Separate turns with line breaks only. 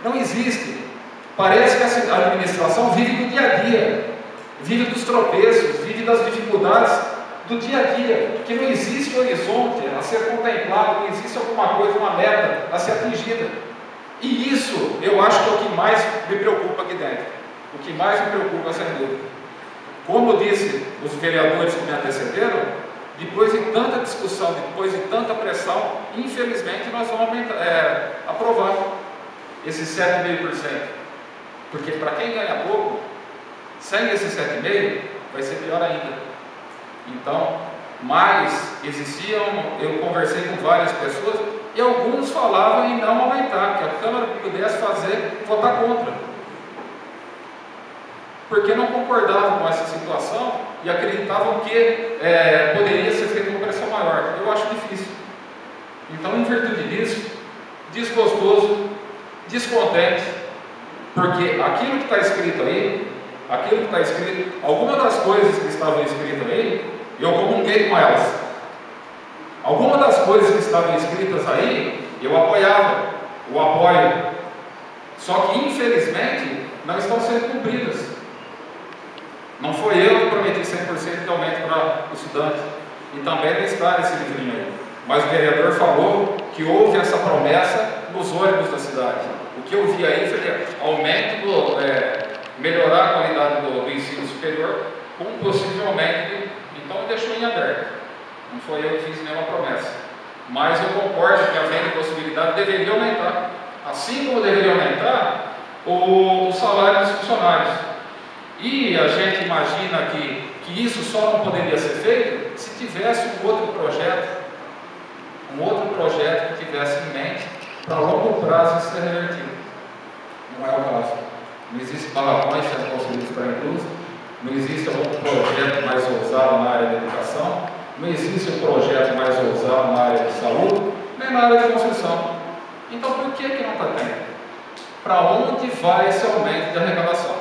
Não existe. Parece que a administração vive do dia a dia, vive dos tropeços, vive das dificuldades do dia a dia, que não existe horizonte a ser contemplado, não existe alguma coisa, uma meta a ser atingida. E isso eu acho que é o que mais me preocupa aqui dentro. O que mais me preocupa, sem dúvida. Como disse os vereadores que me antecederam, depois de tanta discussão, depois de tanta pressão, infelizmente nós vamos aprovar esses 7,5%. Porque para quem ganha pouco, sem esses 7,5%, vai ser pior ainda. Então, mas existiam, eu conversei com várias pessoas, e alguns falavam em não aumentar, que a Câmara pudesse votar contra. Porque não concordavam com essa situação e acreditavam que poderia ser feita uma pressão maior. Eu acho difícil. Então, em virtude disso, desgostoso, descontente, porque aquilo que está escrito aí, algumas das coisas que estavam escritas aí, eu comunguei com elas. Algumas das coisas que estavam escritas aí, eu apoiava, o apoio. Só que, infelizmente, não estão sendo cumpridas. Não foi eu que prometi 100% de aumento para o estudante. E também não está nesse livrinho aí. Mas o vereador falou que houve essa promessa nos ônibus da cidade. O que eu vi aí foi aumento, melhorar a qualidade do ensino superior, com possível aumento. Então deixou em aberto. Não foi eu que fiz nenhuma promessa. Mas eu concordo que, havendo possibilidade, deveria aumentar. Assim como deveria aumentar o salário dos funcionários. E a gente imagina que isso só não poderia ser feito se tivesse um outro projeto que tivesse em mente para longo prazo ser revertido. Não é o caso. Não existe balacões sendo construídos para inclusos, não existe algum projeto mais ousado na área da educação, não existe um projeto mais ousado na área de saúde, nem na área de construção. Então, por que não está tendo? Para onde vai esse aumento de arrecadação?